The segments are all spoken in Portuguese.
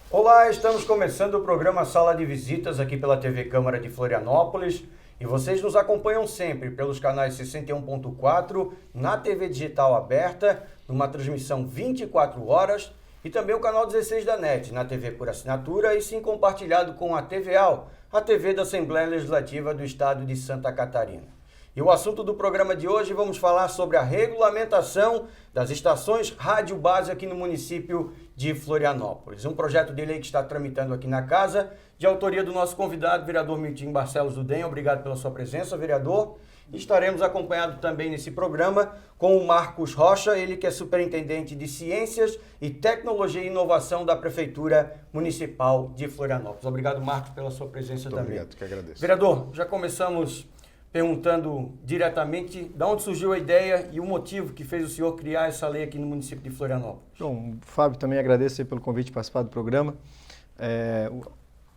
Olá, estamos começando o programa Sala de Visitas aqui pela TV Câmara de Florianópolis e vocês nos acompanham sempre pelos canais 61.4, na TV digital aberta, numa transmissão 24 horas e também o canal 16 da NET, na TV por assinatura e sim compartilhado com a TVAL, a TV da Assembleia Legislativa do Estado de Santa Catarina. E o assunto do programa de hoje, vamos falar sobre a regulamentação das estações rádio base aqui no município de Florianópolis. Um projeto de lei que está tramitando aqui na casa, de autoria do nosso convidado, vereador Milton Barcelos do DEM. Obrigado pela sua presença, vereador. E estaremos acompanhados também nesse programa com o Marcos Rocha, ele que é superintendente de Ciências e Tecnologia e Inovação da Prefeitura Municipal de Florianópolis. Obrigado, Marcos, pela sua presença também. Obrigado, que agradeço. Vereador, já começamos perguntando diretamente de onde surgiu a ideia e o motivo que fez o senhor criar essa lei aqui no município de Florianópolis. Bom, Fábio, também agradeço pelo convite de participar do programa.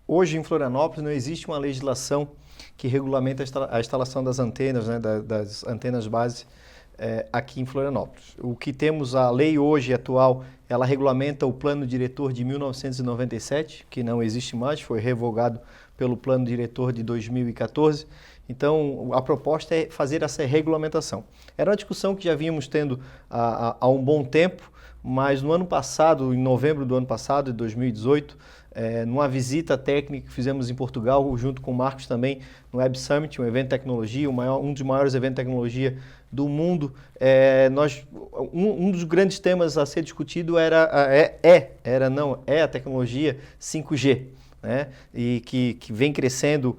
Hoje em Florianópolis não existe uma legislação que regulamenta a instalação das antenas, né, das antenas base aqui em Florianópolis. O que temos, a lei hoje atual, ela regulamenta o plano diretor de 1997, que não existe mais, foi revogado pelo plano diretor de 2014. Então, a proposta é fazer essa regulamentação. Era uma discussão que já vínhamos tendo há um bom tempo, mas no ano passado, em novembro do ano passado, de 2018, numa visita técnica que fizemos em Portugal, junto com o Marcos também, no Web Summit, um evento de tecnologia, um dos maiores eventos de tecnologia do mundo, um dos grandes temas a ser discutido é a tecnologia 5G. Né? E que vem crescendo,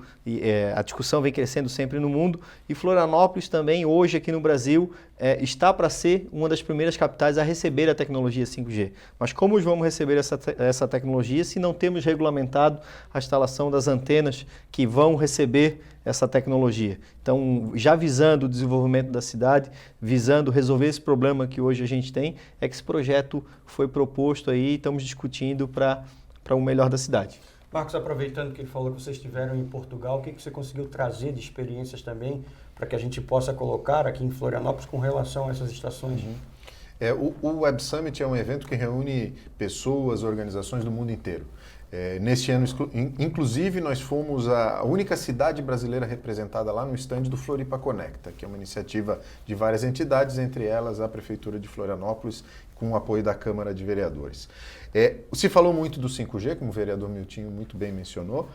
a discussão vem crescendo sempre no mundo, e Florianópolis também, hoje aqui no Brasil, está para ser uma das primeiras capitais a receber a tecnologia 5G. Mas como vamos receber essa tecnologia se não temos regulamentado a instalação das antenas que vão receber essa tecnologia? Então, já visando o desenvolvimento da cidade, visando resolver esse problema que hoje a gente tem, é que esse projeto foi proposto aí e estamos discutindo para o melhor da cidade. Marcos, aproveitando que ele falou que vocês estiveram em Portugal, o que você conseguiu trazer de experiências também para que a gente possa colocar aqui em Florianópolis com relação a essas estações? O Web Summit é um evento que reúne pessoas, organizações do mundo inteiro. Neste ano, inclusive, nós fomos a única cidade brasileira representada lá no stand do Floripa Conecta, que é uma iniciativa de várias entidades, entre elas a Prefeitura de Florianópolis, com o apoio da Câmara de Vereadores. Se falou muito do 5G, como o vereador Miltinho muito bem mencionou,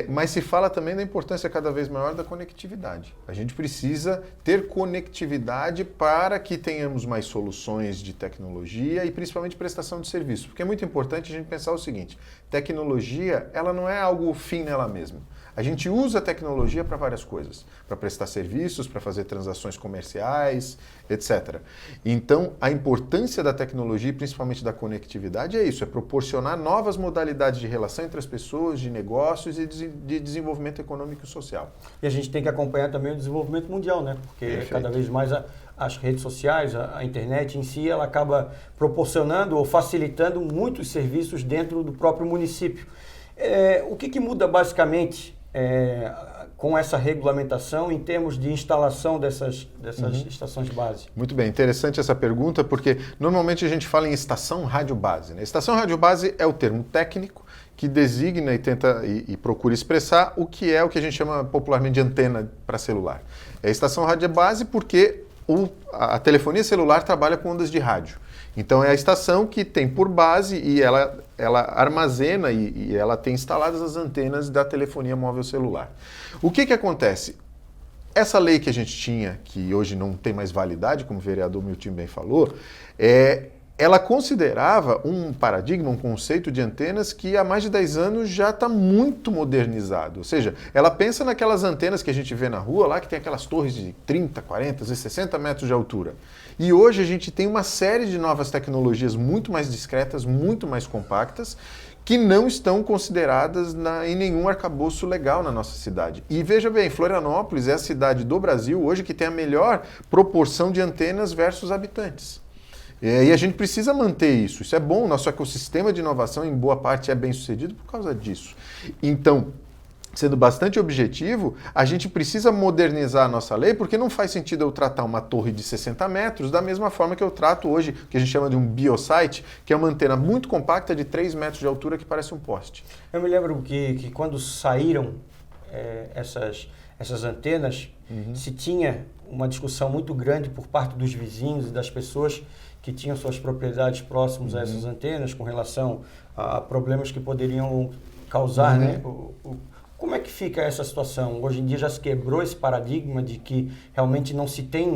mas se fala também da importância cada vez maior da conectividade. A gente precisa ter conectividade para que tenhamos mais soluções de tecnologia e principalmente prestação de serviço. Porque é muito importante a gente pensar o seguinte: tecnologia, ela não é algo fim nela mesma. A gente usa a tecnologia para várias coisas, para prestar serviços, para fazer transações comerciais, etc. Então, a importância da tecnologia, principalmente da conectividade, é isso, é proporcionar novas modalidades de relação entre as pessoas, de negócios e de desenvolvimento econômico e social. E a gente tem que acompanhar também o desenvolvimento mundial, né? Porque Perfeito. Cada vez mais as redes sociais, a internet em si, ela acaba proporcionando ou facilitando muitos serviços dentro do próprio município. O que muda basicamente com essa regulamentação em termos de instalação dessas estações base? Muito bem, interessante essa pergunta, porque normalmente a gente fala em estação rádio base, né? Estação rádio base é o termo técnico que designa e tenta e procura expressar o que a gente chama popularmente de antena para celular. É estação rádio base porque a telefonia celular trabalha com ondas de rádio. Então é a estação que tem por base e ela armazena e ela tem instaladas as antenas da telefonia móvel celular. O que acontece? Essa lei que a gente tinha, que hoje não tem mais validade, como o vereador Milton bem falou, ela considerava um paradigma, um conceito de antenas que há mais de 10 anos já está muito modernizado. Ou seja, ela pensa naquelas antenas que a gente vê na rua, lá que tem aquelas torres de 30, 40 e 60 metros de altura. E hoje a gente tem uma série de novas tecnologias muito mais discretas, muito mais compactas, que não estão consideradas em nenhum arcabouço legal na nossa cidade. E veja bem, Florianópolis é a cidade do Brasil hoje que tem a melhor proporção de antenas versus habitantes. E a gente precisa manter isso. Isso é bom, o nosso ecossistema de inovação em boa parte é bem sucedido por causa disso. Então, sendo bastante objetivo, a gente precisa modernizar a nossa lei, porque não faz sentido eu tratar uma torre de 60 metros da mesma forma que eu trato hoje, que a gente chama de um biosite, que é uma antena muito compacta de 3 metros de altura que parece um poste. Eu me lembro que quando saíram essas antenas, se tinha uma discussão muito grande por parte dos vizinhos e das pessoas que tinham suas propriedades próximas a essas antenas com relação a problemas que poderiam causar, né? Como é que fica essa situação? Hoje em dia já se quebrou esse paradigma de que realmente não se tem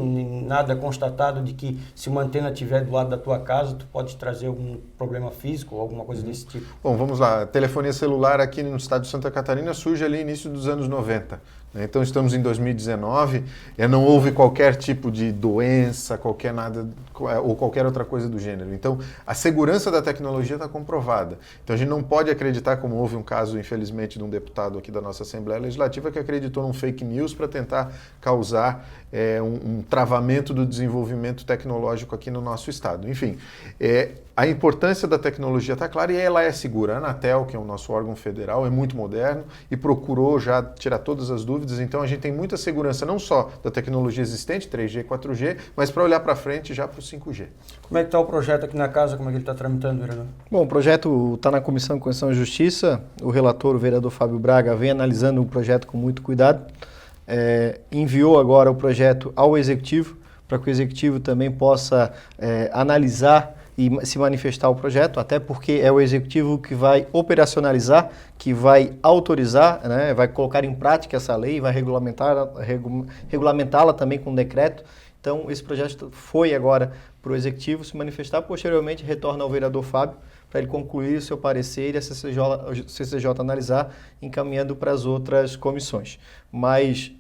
nada constatado de que se uma antena estiver do lado da tua casa, tu pode trazer algum problema físico ou alguma coisa desse tipo. Bom, vamos lá. A telefonia celular aqui no estado de Santa Catarina surge ali no início dos anos 90. Então estamos em 2019, não houve qualquer tipo de doença, qualquer nada ou qualquer outra coisa do gênero. Então a segurança da tecnologia está comprovada. Então a gente não pode acreditar, como houve um caso, infelizmente, de um deputado aqui da nossa Assembleia Legislativa que acreditou num fake news para tentar causar um travamento do desenvolvimento tecnológico aqui no nosso estado. Enfim, a importância da tecnologia está clara e ela é segura. A Anatel, que é o nosso órgão federal, é muito moderno e procurou já tirar todas as dúvidas. Então a gente tem muita segurança não só da tecnologia existente, 3G, 4G, mas para olhar para frente já para o 5G. Como é que está o projeto aqui na casa? Como é que ele está tramitando, vereador? Bom, o projeto está na Comissão de Constituição e Justiça. O relator, o vereador Fábio Braga, vem analisando o projeto com muito cuidado. Enviou agora o projeto ao Executivo, para que o Executivo também possa analisar e se manifestar o projeto, até porque é o Executivo que vai operacionalizar, que vai autorizar, né, vai colocar em prática essa lei, vai regulamentá-la também com decreto. Então, esse projeto foi agora para o Executivo se manifestar, posteriormente retorna ao vereador Fábio, para ele concluir o seu parecer e a CCJ analisar, encaminhando para as outras comissões. Mas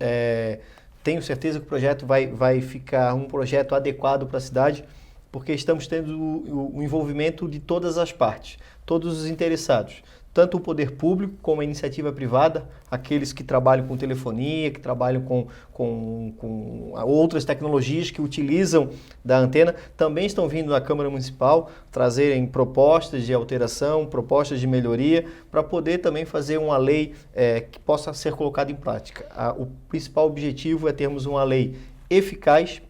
tenho certeza que o projeto vai ficar um projeto adequado para a cidade, porque estamos tendo o envolvimento de todas as partes, todos os interessados, tanto o poder público como a iniciativa privada, aqueles que trabalham com telefonia, que trabalham com outras tecnologias que utilizam da antena, também estão vindo na Câmara Municipal trazerem propostas de alteração, propostas de melhoria, para poder também fazer uma lei que possa ser colocada em prática. O principal objetivo é termos uma lei eficaz,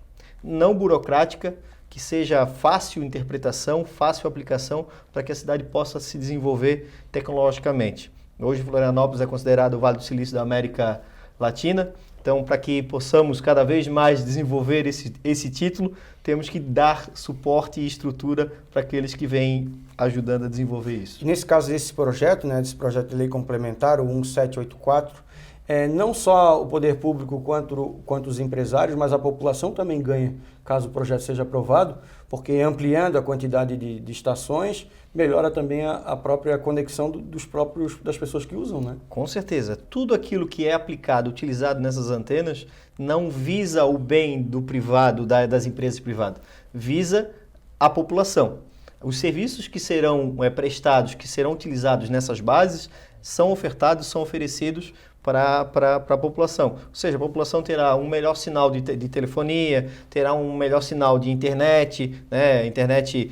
não burocrática, que seja fácil interpretação, fácil aplicação, para que a cidade possa se desenvolver tecnologicamente. Hoje, Florianópolis é considerado o Vale do Silício da América Latina, então, para que possamos cada vez mais desenvolver esse título, temos que dar suporte e estrutura para aqueles que vêm ajudando a desenvolver isso. Nesse caso desse projeto, né, desse projeto de lei complementar, o 1784, não só o poder público quanto os empresários, mas a população também ganha, caso o projeto seja aprovado, porque ampliando a quantidade de estações, melhora também a própria conexão das pessoas que usam, né? Com certeza. Tudo aquilo que é aplicado, utilizado nessas antenas, não visa o bem do privado, das empresas privadas, visa a população. Os serviços que serão prestados, que serão utilizados nessas bases, são ofertados, são oferecidos para a população. Ou seja, a população terá um melhor sinal de telefonia, terá um melhor sinal de internet, né, internet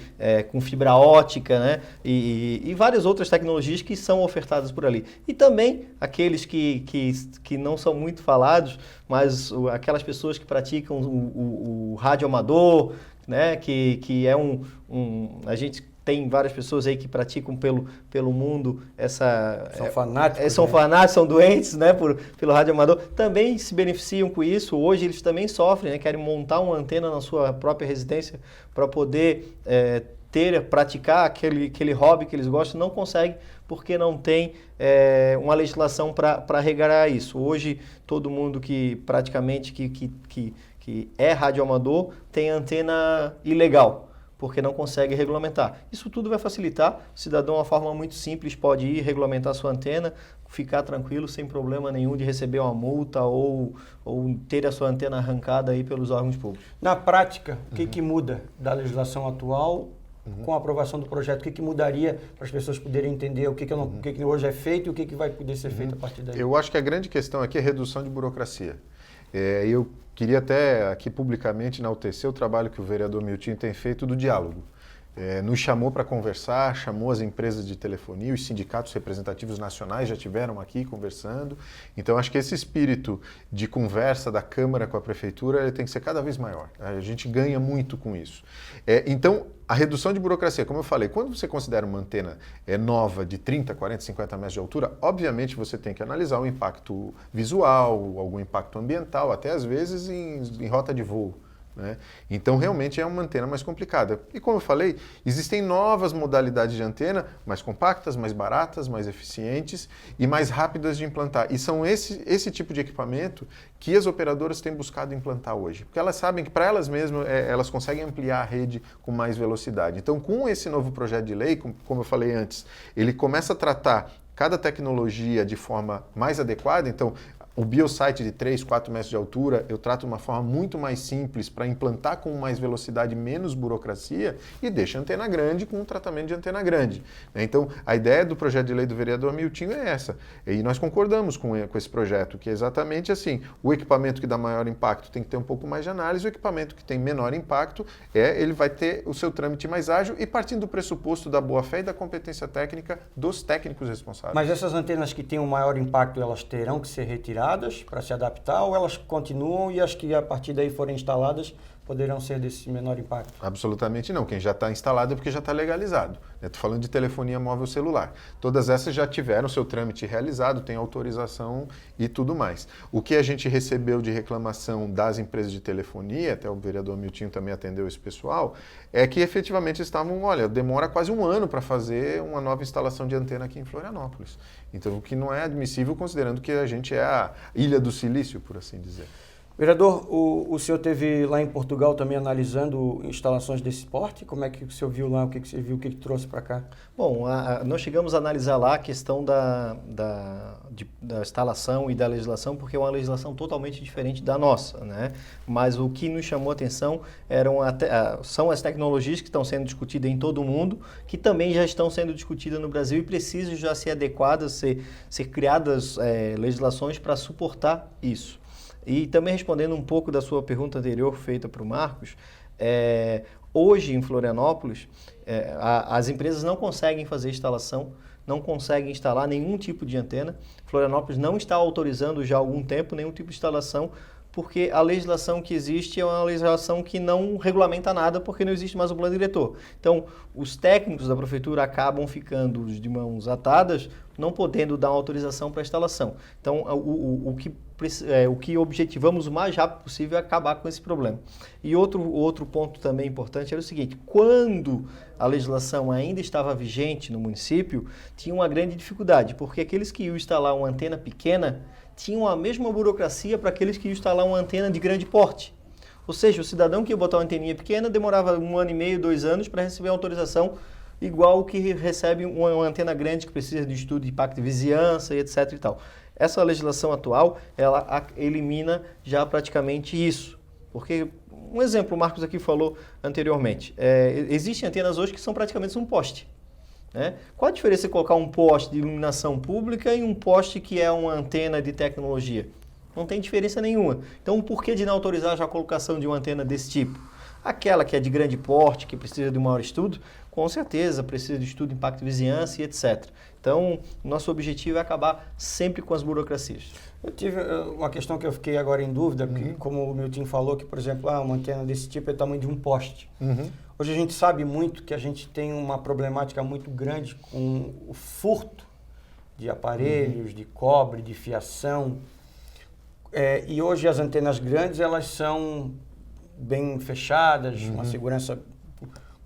com fibra ótica, né, e várias outras tecnologias que são ofertadas por ali. E também aqueles que não são muito falados, mas aquelas pessoas que praticam o rádio amador, né, que é a gente tem várias pessoas aí que praticam pelo mundo São fanáticos. São fanáticos, são doentes, né, pelo rádio amador. Também se beneficiam com isso. Hoje eles também sofrem, né, querem montar uma antena na sua própria residência para poder praticar aquele hobby que eles gostam. Não conseguem porque não tem uma legislação para regrar isso. Hoje todo mundo que praticamente que é radioamador tem antena ilegal, porque não consegue regulamentar. Isso tudo vai facilitar. O cidadão, de uma forma muito simples, pode ir regulamentar sua antena, ficar tranquilo, sem problema nenhum de receber uma multa ou ter a sua antena arrancada aí pelos órgãos públicos. Na prática, o que muda da legislação atual com a aprovação do projeto? O que mudaria para as pessoas poderem entender o que hoje é feito e o que vai poder ser feito a partir daí? Eu acho que a grande questão aqui é a redução de burocracia. Eu queria até aqui publicamente enaltecer o trabalho que o vereador Miltinho tem feito do diálogo. Nos chamou para conversar, chamou as empresas de telefonia, os sindicatos representativos nacionais já estiveram aqui conversando. Então, acho que esse espírito de conversa da Câmara com a Prefeitura ele tem que ser cada vez maior. A gente ganha muito com isso. Então, a redução de burocracia, como eu falei, quando você considera uma antena nova de 30, 40, 50 metros de altura, obviamente você tem que analisar o impacto visual, algum impacto ambiental, até às vezes em rota de voo. Né? Então, realmente é uma antena mais complicada. E como eu falei, existem novas modalidades de antena, mais compactas, mais baratas, mais eficientes e mais rápidas de implantar. E são esse tipo de equipamento que as operadoras têm buscado implantar hoje. Porque elas sabem que para elas mesmas, elas conseguem ampliar a rede com mais velocidade. Então, com esse novo projeto de lei, como eu falei antes, ele começa a tratar cada tecnologia de forma mais adequada. Então, o biosite de 3, 4 metros de altura, eu trato de uma forma muito mais simples para implantar com mais velocidade, menos burocracia e deixa a antena grande com um tratamento de antena grande. Então, a ideia do projeto de lei do vereador Miltinho é essa. E nós concordamos com esse projeto, que é exatamente assim, o equipamento que dá maior impacto tem que ter um pouco mais de análise, o equipamento que tem menor impacto, ele vai ter o seu trâmite mais ágil e partindo do pressuposto da boa-fé e da competência técnica dos técnicos responsáveis. Mas essas antenas que têm um maior impacto, elas terão que ser retiradas para se adaptar ou elas continuam e as que a partir daí forem instaladas poderão ser desse menor impacto? Absolutamente não. Quem já está instalado é porque já está legalizado. Estou falando de telefonia móvel celular. Todas essas já tiveram seu trâmite realizado, tem autorização e tudo mais. O que a gente recebeu de reclamação das empresas de telefonia, até o vereador Miltinho também atendeu esse pessoal, é que efetivamente estavam, demora quase um ano para fazer uma nova instalação de antena aqui em Florianópolis. Então, o que não é admissível considerando que a gente é a Ilha do Silício, por assim dizer. Vereador, o senhor esteve lá em Portugal também analisando instalações desse porte? Como é que o senhor viu lá? O que você viu? O que trouxe para cá? Bom, nós chegamos a analisar lá a questão da instalação e da legislação, porque é uma legislação totalmente diferente da nossa, né? Mas o que nos chamou a atenção são as tecnologias que estão sendo discutidas em todo o mundo, que também já estão sendo discutidas no Brasil e precisam já ser adequadas, ser criadas legislações para suportar isso. E também respondendo um pouco da sua pergunta anterior feita para o Marcos, hoje em Florianópolis, as empresas não conseguem fazer instalação, não conseguem instalar nenhum tipo de antena. Florianópolis não está autorizando já há algum tempo nenhum tipo de instalação, porque a legislação que existe é uma legislação que não regulamenta nada, porque não existe mais o plano diretor. Então, os técnicos da prefeitura acabam ficando de mãos atadas, não podendo dar uma autorização para a instalação. Então, o que objetivamos o mais rápido possível é acabar com esse problema. E outro ponto também importante era o seguinte: quando a legislação ainda estava vigente no município, tinha uma grande dificuldade, porque aqueles que iam instalar uma antena pequena tinham a mesma burocracia para aqueles que iam instalar uma antena de grande porte. Ou seja, o cidadão que ia botar uma anteninha pequena demorava 1 ano e meio, 2 anos para receber uma autorização igual o que recebe uma antena grande que precisa de estudo de impacto de vizinhança e etc. e tal. Essa legislação atual, ela elimina já praticamente isso. Porque, um exemplo, o Marcos aqui falou anteriormente, existem antenas hoje que são praticamente um poste. Né? Qual a diferença de colocar um poste de iluminação pública e um poste que é uma antena de tecnologia? Não tem diferença nenhuma. Então, por que de não autorizar já a colocação de uma antena desse tipo? Aquela que é de grande porte, que precisa de um maior estudo, com certeza precisa de estudo de impacto de vizinhança e etc. Então, nosso objetivo é acabar sempre com as burocracias. Eu tive uma questão que eu fiquei agora em dúvida, porque, como o Milton falou, que, por exemplo, uma antena desse tipo é o tamanho de um poste. Hoje a gente sabe muito que a gente tem uma problemática muito grande com o furto de aparelhos, de cobre, de fiação. E hoje as antenas grandes, elas são bem fechadas, uma segurança.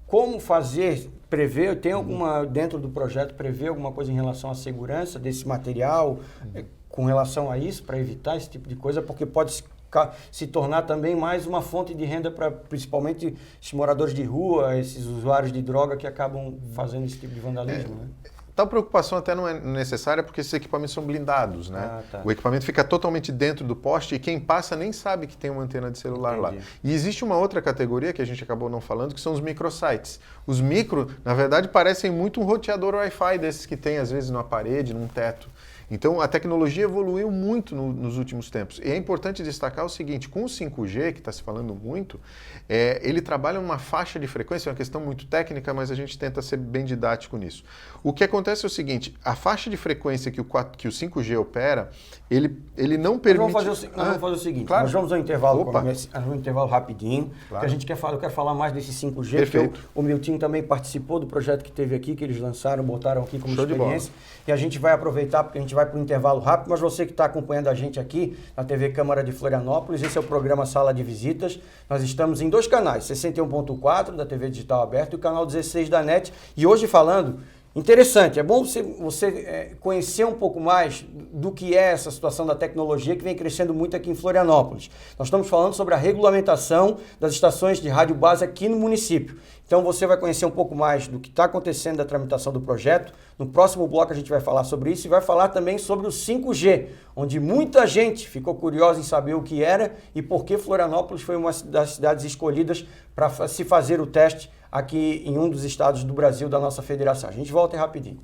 Como fazer, prever, tem alguma, dentro do projeto, prever alguma coisa em relação à segurança desse material, com relação a isso, para evitar esse tipo de coisa, porque pode se tornar também mais uma fonte de renda para, principalmente, esses moradores de rua, esses usuários de droga que acabam fazendo esse tipo de vandalismo, né? Tal preocupação até não é necessária porque esses equipamentos são blindados, né? Ah, tá. O equipamento fica totalmente dentro do poste e quem passa nem sabe que tem uma antena de celular lá. E existe uma outra categoria que a gente acabou não falando, que são os microsites. Os micro, na verdade, parecem muito um roteador Wi-Fi desses que tem às vezes numa parede, num teto. Então, a tecnologia evoluiu muito nos últimos tempos. E é importante destacar o seguinte, com o 5G, que está se falando muito, ele trabalha numa faixa de frequência, é uma questão muito técnica, mas a gente tenta ser bem didático nisso. O que acontece é o seguinte, a faixa de frequência que o 5G opera, ele não permite... Nós vamos fazer o seguinte, claro. nós vamos ao intervalo, um intervalo rapidinho, claro. que eu quero falar mais desse 5G, Perfeito. porque o Miltinho também participou do projeto que teve aqui, que eles lançaram, botaram aqui como Show de experiência, e a gente vai aproveitar, porque a gente vai para o intervalo rápido, mas você que está acompanhando a gente aqui na TV Câmara de Florianópolis, esse é o programa Sala de Visitas, nós estamos em 2 canais, 61.4 da TV Digital Aberta e o canal 16 da NET, e hoje falando... Interessante, é bom você conhecer um pouco mais do que é essa situação da tecnologia que vem crescendo muito aqui em Florianópolis. Nós estamos falando sobre a regulamentação das estações de rádio base aqui no município. Então você vai conhecer um pouco mais do que está acontecendo da tramitação do projeto. No próximo bloco a gente vai falar sobre isso e vai falar também sobre o 5G, onde muita gente ficou curiosa em saber o que era e por que Florianópolis foi uma das cidades escolhidas para se fazer o teste aqui em um dos estados do Brasil da nossa federação. A gente volta rapidinho.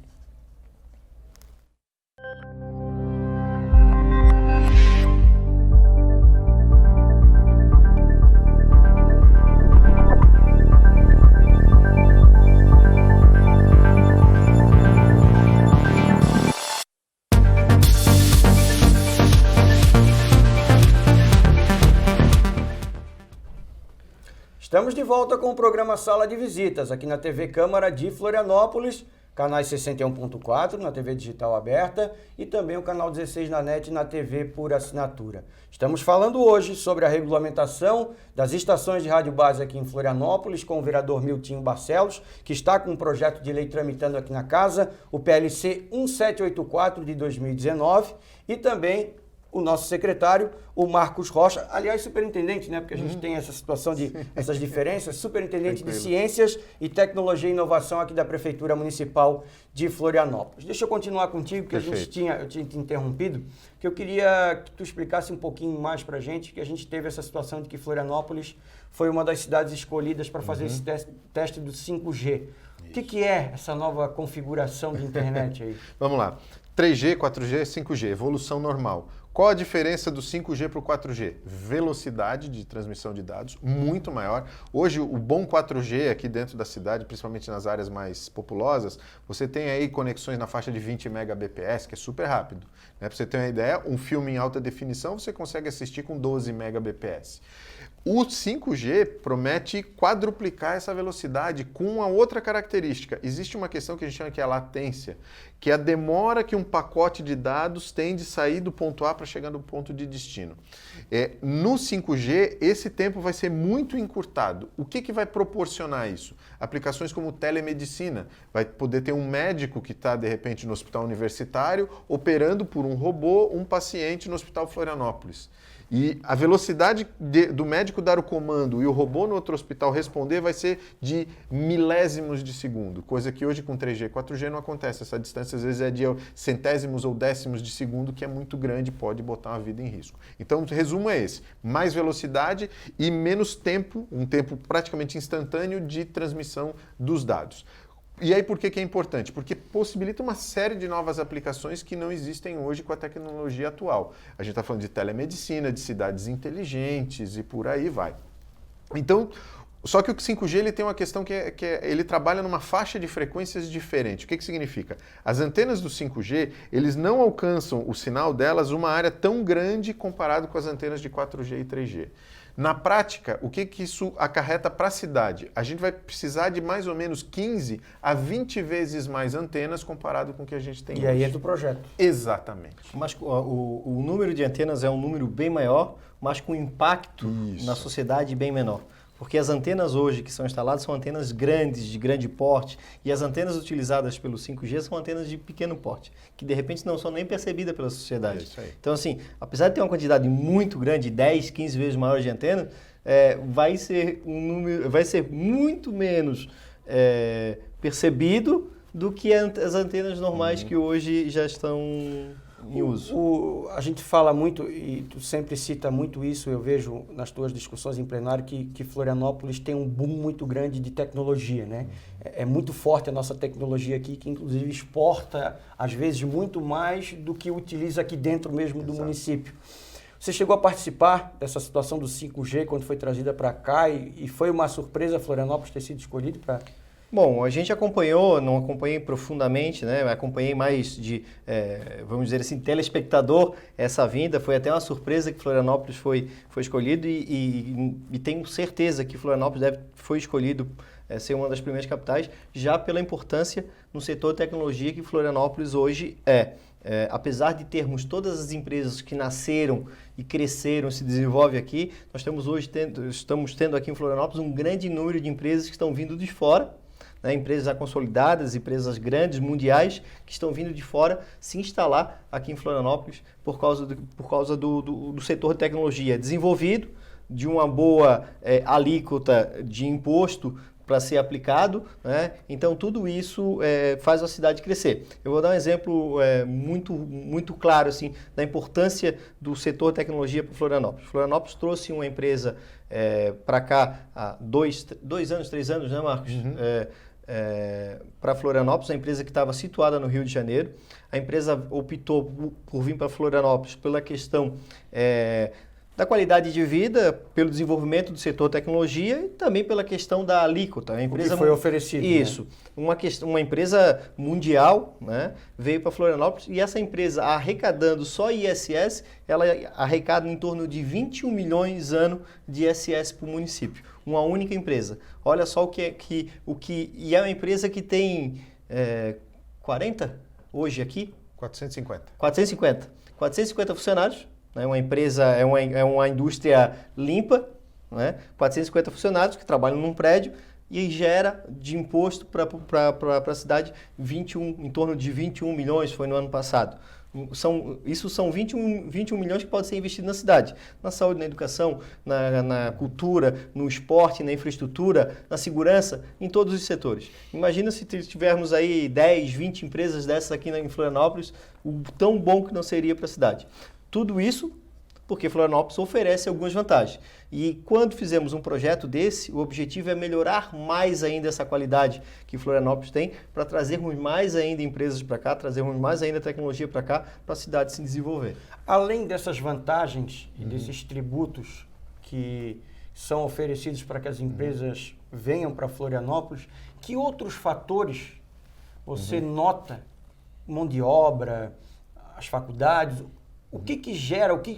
Estamos de volta com o programa Sala de Visitas, aqui na TV Câmara de Florianópolis, canais 61.4 na TV Digital Aberta e também o canal 16 na NET na TV por assinatura. Estamos falando hoje sobre a regulamentação das estações de rádio base aqui em Florianópolis com o vereador Miltinho Barcelos, que está com um projeto de lei tramitando aqui na casa, o PLC 1784 de 2019 e também o nosso secretário, o Marcos Rocha, aliás, superintendente, né? Porque a gente tem essa situação de essas diferenças, superintendente de Ciências e Tecnologia e Inovação aqui da Prefeitura Municipal de Florianópolis. Deixa eu continuar contigo, porque eu tinha te interrompido, que eu queria que tu explicasse um pouquinho mais pra gente, que a gente teve essa situação de que Florianópolis foi uma das cidades escolhidas para fazer esse teste do 5G. O que é essa nova configuração de internet aí? Vamos lá. 3G, 4G, 5G, evolução normal. Qual a diferença do 5G para o 4G? Velocidade de transmissão de dados muito maior. Hoje, o bom 4G aqui dentro da cidade, principalmente nas áreas mais populosas, você tem aí conexões na faixa de 20 Mbps, que é super rápido. Né? Para você ter uma ideia, um filme em alta definição você consegue assistir com 12 Mbps. O 5G promete quadruplicar essa velocidade com uma outra característica. Existe uma questão que a gente chama que é a latência, que é a demora que um pacote de dados tem de sair do ponto A para chegar no ponto de destino. No 5G, esse tempo vai ser muito encurtado. O que vai proporcionar isso? Aplicações como telemedicina. Vai poder ter um médico que está, de repente, no hospital universitário, operando por um robô um paciente no Hospital Florianópolis. E a velocidade do médico dar o comando e o robô no outro hospital responder vai ser de milésimos de segundo, coisa que hoje com 3G e 4G não acontece. Essa distância às vezes é de centésimos ou décimos de segundo, que é muito grande e pode botar uma vida em risco. Então, o resumo é esse: mais velocidade e menos tempo, um tempo praticamente instantâneo de transmissão dos dados. E aí por que é importante? Porque possibilita uma série de novas aplicações que não existem hoje com a tecnologia atual. A gente está falando de telemedicina, de cidades inteligentes e por aí vai. Então, só que o 5G ele tem uma questão ele trabalha numa faixa de frequências diferente. O que significa? As antenas do 5G, eles não alcançam o sinal delas uma área tão grande comparado com as antenas de 4G e 3G. Na prática, o que isso acarreta para a cidade? A gente vai precisar de mais ou menos 15 a 20 vezes mais antenas comparado com o que a gente tem hoje. E aí é do projeto. Exatamente. Mas o número de antenas é um número bem maior, mas com impacto na sociedade bem menor. Porque as antenas hoje que são instaladas são antenas grandes, de grande porte, e as antenas utilizadas pelo 5G são antenas de pequeno porte, que de repente não são nem percebidas pela sociedade. É isso aí. Então, assim, apesar de ter uma quantidade muito grande, 10, 15 vezes maior de antenas, vai ser muito menos percebido do que as antenas normais que hoje já estão em uso. A gente fala muito, e tu sempre cita muito isso, eu vejo nas tuas discussões em plenário, que Florianópolis tem um boom muito grande de tecnologia, né? É muito forte a nossa tecnologia aqui, que inclusive exporta, às vezes, muito mais do que utiliza aqui dentro mesmo do município. Você chegou a participar dessa situação do 5G quando foi trazida para cá e foi uma surpresa Florianópolis ter sido escolhido para... Bom, a gente acompanhou, não acompanhei profundamente, né? Acompanhei mais de, vamos dizer assim, telespectador essa vinda. Foi até uma surpresa que Florianópolis foi escolhido e tenho certeza que Florianópolis foi escolhido ser uma das primeiras capitais, já pela importância no setor de tecnologia que Florianópolis hoje é. Apesar de termos todas as empresas que nasceram e cresceram, se desenvolvem aqui, nós estamos tendo aqui em Florianópolis um grande número de empresas que estão vindo de fora, né, empresas já consolidadas, empresas grandes, mundiais, que estão vindo de fora se instalar aqui em Florianópolis por causa do setor de tecnologia desenvolvido, de uma boa alíquota de imposto para ser aplicado, né? Então tudo isso faz a cidade crescer. Eu vou dar um exemplo muito claro assim, da importância do setor de tecnologia para Florianópolis. Florianópolis trouxe uma empresa para cá há 3 anos, né, Marcos? Uhum. Para Florianópolis, a empresa que estava situada no Rio de Janeiro. A empresa optou por vir para Florianópolis pela questão da qualidade de vida, pelo desenvolvimento do setor tecnologia e também pela questão da alíquota. A empresa o que foi oferecido. Isso. Né? Uma empresa mundial, né, veio para Florianópolis e essa empresa, arrecadando só ISS, ela arrecada em torno de 21 milhões ano de ISS para o município. Uma única empresa. Olha só e é uma empresa que tem 40 hoje aqui? 450 funcionários. É uma empresa, é uma indústria limpa, né? 450 funcionários que trabalham num prédio e gera de imposto para a cidade em torno de 21 milhões, foi no ano passado. Isso são 21 milhões que podem ser investidos na cidade, na saúde, na educação, na cultura, no esporte, na infraestrutura, na segurança, em todos os setores. Imagina se tivermos aí 10, 20 empresas dessas aqui em Florianópolis, o tão bom que não seria para a cidade. Tudo isso porque Florianópolis oferece algumas vantagens. E quando fizemos um projeto desse, o objetivo é melhorar mais ainda essa qualidade que Florianópolis tem para trazermos mais ainda empresas para cá, trazermos mais ainda tecnologia para cá, para a cidade se desenvolver. Além dessas vantagens e desses tributos que são oferecidos para que as empresas venham para Florianópolis, que outros fatores você nota? Mão de obra, as faculdades... O que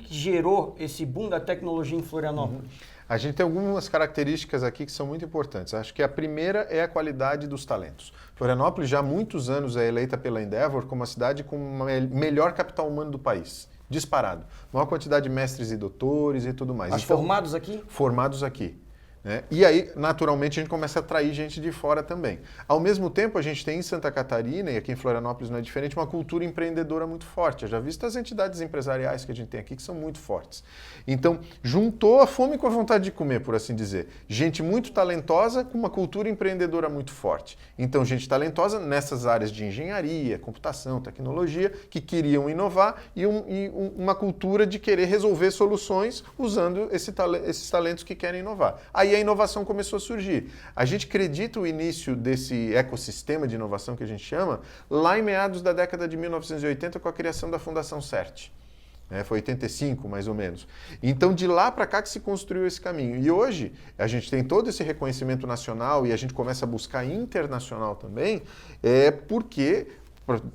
gerou esse boom da tecnologia em Florianópolis? A gente tem algumas características aqui que são muito importantes. Acho que a primeira é a qualidade dos talentos. Florianópolis já há muitos anos é eleita pela Endeavor como a cidade com o melhor capital humano do país. Disparado. Maior quantidade de mestres e doutores e tudo mais. Mas então, formados aqui? Formados aqui. Né? E aí, naturalmente, a gente começa a atrair gente de fora também. Ao mesmo tempo, a gente tem em Santa Catarina, e aqui em Florianópolis não é diferente, uma cultura empreendedora muito forte. Eu já visto as entidades empresariais que a gente tem aqui, que são muito fortes. Então, juntou a fome com a vontade de comer, por assim dizer. Gente muito talentosa com uma cultura empreendedora muito forte. Então, gente talentosa nessas áreas de engenharia, computação, tecnologia, que queriam inovar e uma cultura de querer resolver soluções usando esses talentos que querem inovar. Aí a inovação começou a surgir. A gente acredita o início desse ecossistema de inovação que a gente chama lá em meados da década de 1980 com a criação da Fundação CERT. Foi 85, mais ou menos. Então, de lá para cá que se construiu esse caminho. E hoje, a gente tem todo esse reconhecimento nacional e a gente começa a buscar internacional também, porque...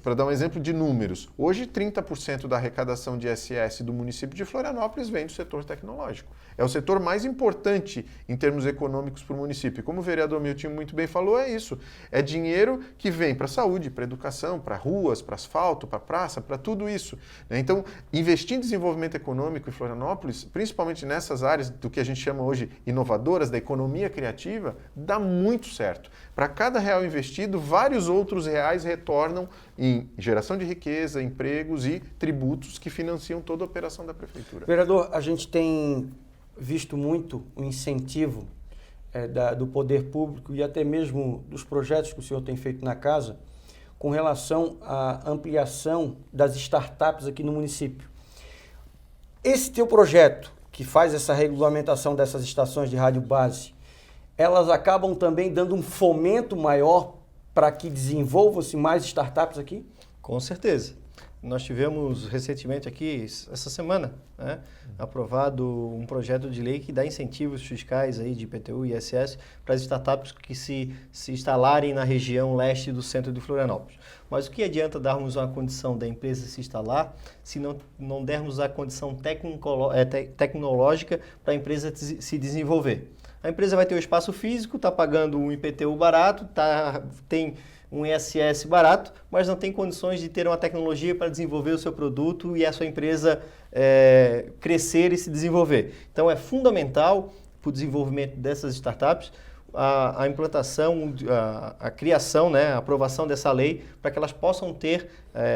Para dar um exemplo de números, hoje 30% da arrecadação de ISS do município de Florianópolis vem do setor tecnológico. É o setor mais importante em termos econômicos para o município. Como o vereador Milton muito bem falou, é isso. É dinheiro que vem para a saúde, para a educação, para ruas, para asfalto, para praça, para tudo isso. Então, investir em desenvolvimento econômico em Florianópolis, principalmente nessas áreas do que a gente chama hoje inovadoras, da economia criativa, dá muito certo. Para cada real investido, vários outros reais retornam em geração de riqueza, empregos e tributos que financiam toda a operação da prefeitura. Vereador, a gente tem visto muito o incentivo do poder público e até mesmo dos projetos que o senhor tem feito na casa com relação à ampliação das startups aqui no município. Esse teu projeto, que faz essa regulamentação dessas estações de rádio base, elas acabam também dando um fomento maior para que desenvolvam-se mais startups aqui? Com certeza. Nós tivemos recentemente aqui, essa semana, né, aprovado um projeto de lei que dá incentivos fiscais aí de IPTU e ISS para as startups que se instalarem na região leste do centro de Florianópolis. Mas o que adianta darmos uma condição da empresa se instalar se não dermos a condição tecnológica para a empresa se desenvolver? A empresa vai ter o espaço físico, está pagando um IPTU barato, tem um ISS barato, mas não tem condições de ter uma tecnologia para desenvolver o seu produto e a sua empresa crescer e se desenvolver. Então, é fundamental para o desenvolvimento dessas startups a implantação, a criação, né, a aprovação dessa lei para que elas possam ter,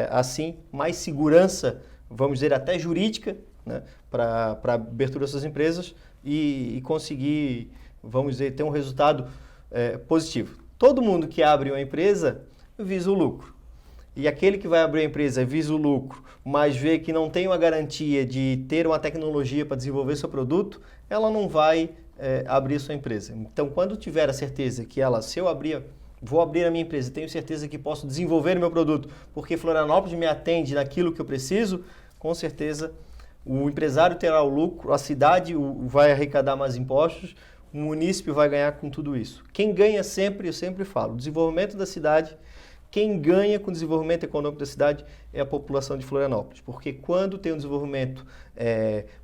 assim, mais segurança, vamos dizer, até jurídica, né, para a abertura dessas empresas e conseguir, vamos dizer, ter um resultado positivo. Todo mundo que abre uma empresa visa o lucro. E aquele que vai abrir a empresa visa o lucro, mas vê que não tem uma garantia de ter uma tecnologia para desenvolver seu produto, ela não vai abrir sua empresa. Então, quando tiver a certeza que vou abrir a minha empresa, tenho certeza que posso desenvolver o meu produto, porque Florianópolis me atende naquilo que eu preciso, com certeza o empresário terá o lucro, a cidade vai arrecadar mais impostos, o município vai ganhar com tudo isso. Quem ganha sempre, eu sempre falo, o desenvolvimento da cidade, quem ganha com o desenvolvimento econômico da cidade é a população de Florianópolis. Porque quando tem um desenvolvimento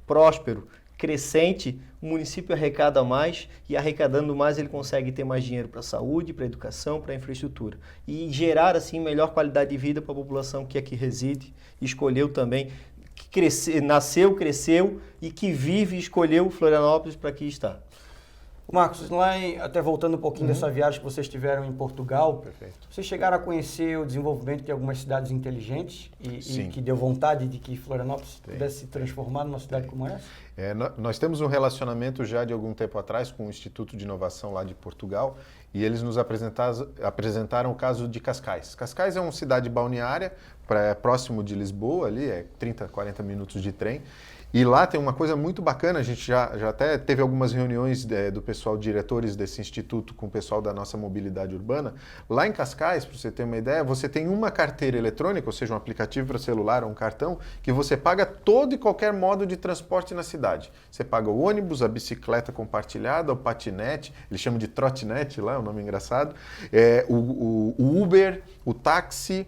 próspero, crescente, o município arrecada mais e arrecadando mais ele consegue ter mais dinheiro para a saúde, para a educação, para a infraestrutura. E gerar assim melhor qualidade de vida para a população que aqui reside, escolheu também, que nasceu, cresceu e que vive e escolheu Florianópolis para aqui estar. Marcos, até voltando um pouquinho dessa viagem que vocês tiveram em Portugal, Perfeito. Vocês chegaram a conhecer o desenvolvimento de algumas cidades inteligentes e que deu vontade de que Florianópolis pudesse se transformar numa cidade como essa? Nós temos um relacionamento já de algum tempo atrás com o Instituto de Inovação lá de Portugal e eles nos apresentaram o caso de Cascais. Cascais é uma cidade balneária, próximo de Lisboa, ali 30, 40 minutos de trem. E lá tem uma coisa muito bacana, a gente já até teve algumas reuniões do pessoal, diretores desse instituto com o pessoal da nossa mobilidade urbana. Lá em Cascais, para você ter uma ideia, você tem uma carteira eletrônica, ou seja, um aplicativo para celular ou um cartão, que você paga todo e qualquer modo de transporte na cidade. Você paga o ônibus, a bicicleta compartilhada, o patinete, eles chamam de trotinete lá, é um nome engraçado, o Uber, o táxi,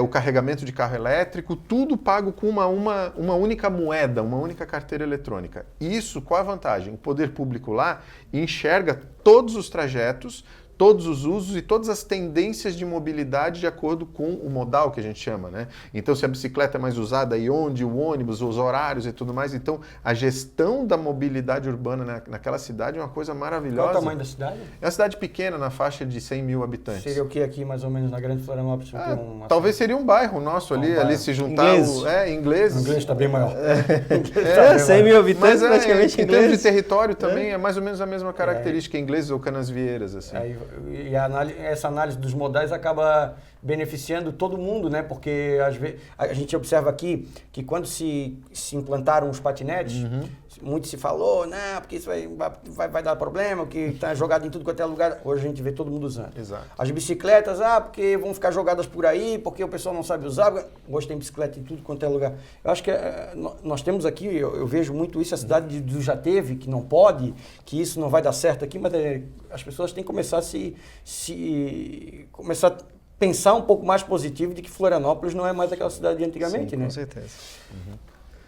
o carregamento de carro elétrico, tudo pago com uma única moeda, uma única carteira eletrônica. Isso, qual a vantagem? O poder público lá enxerga todos os trajetos, todos os usos e todas as tendências de mobilidade de acordo com o modal que a gente chama, né? Então, se a bicicleta é mais usada e onde, o ônibus, os horários e tudo mais. Então, a gestão da mobilidade urbana naquela cidade é uma coisa maravilhosa. Qual é o tamanho da cidade? É uma cidade pequena, na faixa de 100 mil habitantes. Seria o que aqui, mais ou menos, na Grande Florianópolis? Talvez seria um bairro nosso ali se juntar... Ingleses. O inglês está bem maior. 100 mil habitantes, praticamente em termos de território também é mais ou menos a mesma característica, ingleses ou canasvieiras, assim. E essa análise dos modais acaba beneficiando todo mundo, né? Porque às vezes a gente observa aqui que quando se implantaram os patinetes, muito se falou, não, porque isso vai dar problema, que está jogado em tudo quanto é lugar. Hoje a gente vê todo mundo usando. Exato. As bicicletas, porque vão ficar jogadas por aí, porque o pessoal não sabe usar. Hoje tem bicicleta em tudo quanto é lugar. Eu acho que nós temos aqui, eu vejo muito isso, a cidade do já teve, que não pode, que isso não vai dar certo aqui, mas as pessoas têm que começar a começar a pensar um pouco mais positivo de que Florianópolis não é mais aquela cidade de antigamente, Sim, né? Com certeza.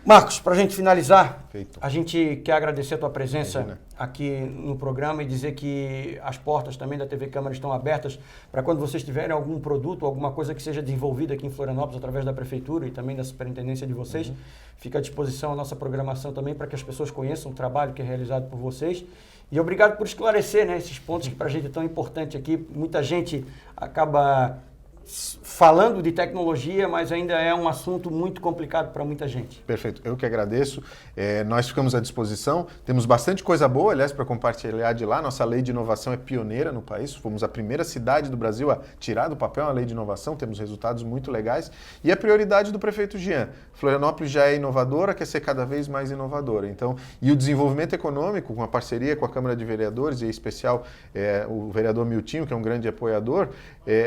Marcos, para a gente finalizar, Feito. a gente quer agradecer a tua presença aqui no programa e dizer que as portas também da TV Câmara estão abertas para quando vocês tiverem algum produto, alguma coisa que seja desenvolvida aqui em Florianópolis através da Prefeitura e também da superintendência de vocês, fica à disposição a nossa programação também para que as pessoas conheçam o trabalho que é realizado por vocês. E obrigado por esclarecer, né, esses pontos que para a gente é tão importante aqui. Muita gente acaba falando de tecnologia, mas ainda é um assunto muito complicado para muita gente. Perfeito, eu que agradeço. Nós ficamos à disposição, temos bastante coisa boa, aliás, para compartilhar de lá. Nossa lei de inovação é pioneira no país, fomos a primeira cidade do Brasil a tirar do papel uma lei de inovação, temos resultados muito legais. E a prioridade do prefeito Jean, Florianópolis já é inovadora, quer ser cada vez mais inovadora. Então, e o desenvolvimento econômico, com a parceria com a Câmara de Vereadores, e em especial o vereador Miltinho, que é um grande apoiador,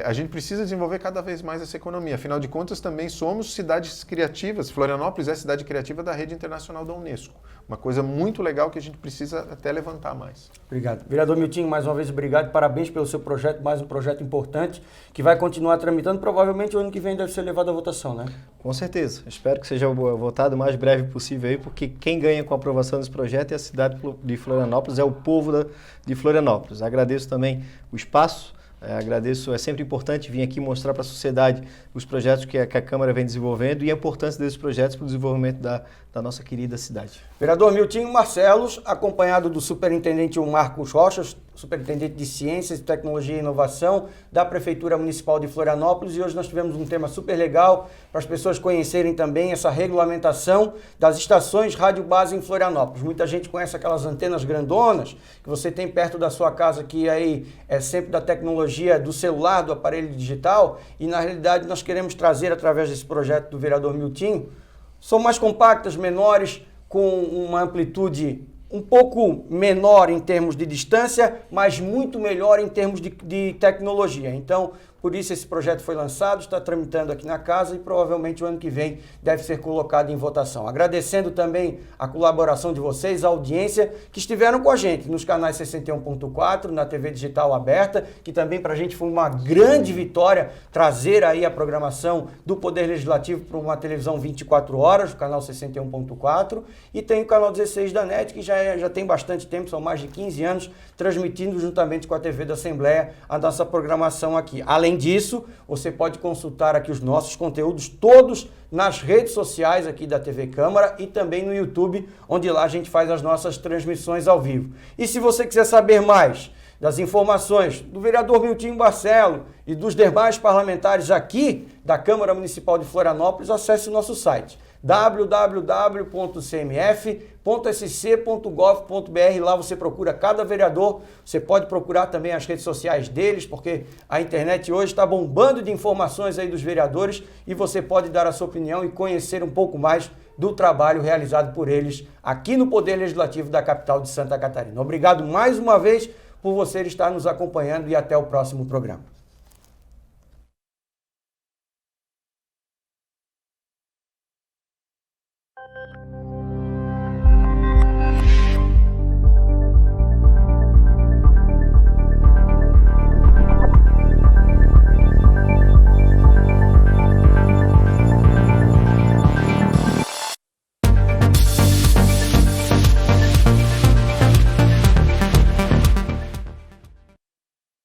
a gente precisa desenvolver cada vez mais essa economia. Afinal de contas, também somos cidades criativas. Florianópolis é a cidade criativa da rede internacional da Unesco. Uma coisa muito legal que a gente precisa até levantar mais. Obrigado. Vereador Miltinho, mais uma vez, obrigado. Parabéns pelo seu projeto, mais um projeto importante que vai continuar tramitando. Provavelmente o ano que vem deve ser levado à votação, né? Com certeza. Espero que seja votado o mais breve possível aí, porque quem ganha com a aprovação desse projeto é a cidade de Florianópolis, é o povo de Florianópolis. Agradeço também o espaço. Agradeço, é sempre importante vir aqui mostrar para a sociedade os projetos que a Câmara vem desenvolvendo e a importância desses projetos para o desenvolvimento da nossa querida cidade. Vereador Miltinho Marcelos, acompanhado do superintendente Marcos Rochas, superintendente de Ciências, Tecnologia e Inovação da Prefeitura Municipal de Florianópolis, e hoje nós tivemos um tema super legal para as pessoas conhecerem também essa regulamentação das estações rádio base em Florianópolis. Muita gente conhece aquelas antenas grandonas que você tem perto da sua casa, que aí é sempre da tecnologia do celular, do aparelho digital, e na realidade nós queremos trazer através desse projeto do vereador Miltinho, são mais compactas, menores, com uma amplitude um pouco menor em termos de distância, mas muito melhor em termos de tecnologia. Então, por isso esse projeto foi lançado, está tramitando aqui na casa e provavelmente o ano que vem deve ser colocado em votação. Agradecendo também a colaboração de vocês, a audiência que estiveram com a gente nos canais 61.4, na TV Digital Aberta, que também para a gente foi uma grande vitória trazer aí a programação do Poder Legislativo para uma televisão 24 horas, o canal 61.4, e tem o canal 16 da NET, que já tem bastante tempo, são mais de 15 anos, transmitindo juntamente com a TV da Assembleia a nossa programação aqui. Além disso, você pode consultar aqui os nossos conteúdos todos nas redes sociais aqui da TV Câmara e também no YouTube, onde lá a gente faz as nossas transmissões ao vivo. E se você quiser saber mais das informações do vereador Miltinho Marcelo e dos demais parlamentares aqui da Câmara Municipal de Florianópolis, acesse o nosso site www.cmf.sc.gov.br. Lá você procura cada vereador, você pode procurar também as redes sociais deles, porque a internet hoje está bombando de informações aí dos vereadores e você pode dar a sua opinião e conhecer um pouco mais do trabalho realizado por eles aqui no Poder Legislativo da capital de Santa Catarina. Obrigado mais uma vez por você estar nos acompanhando e até o próximo programa.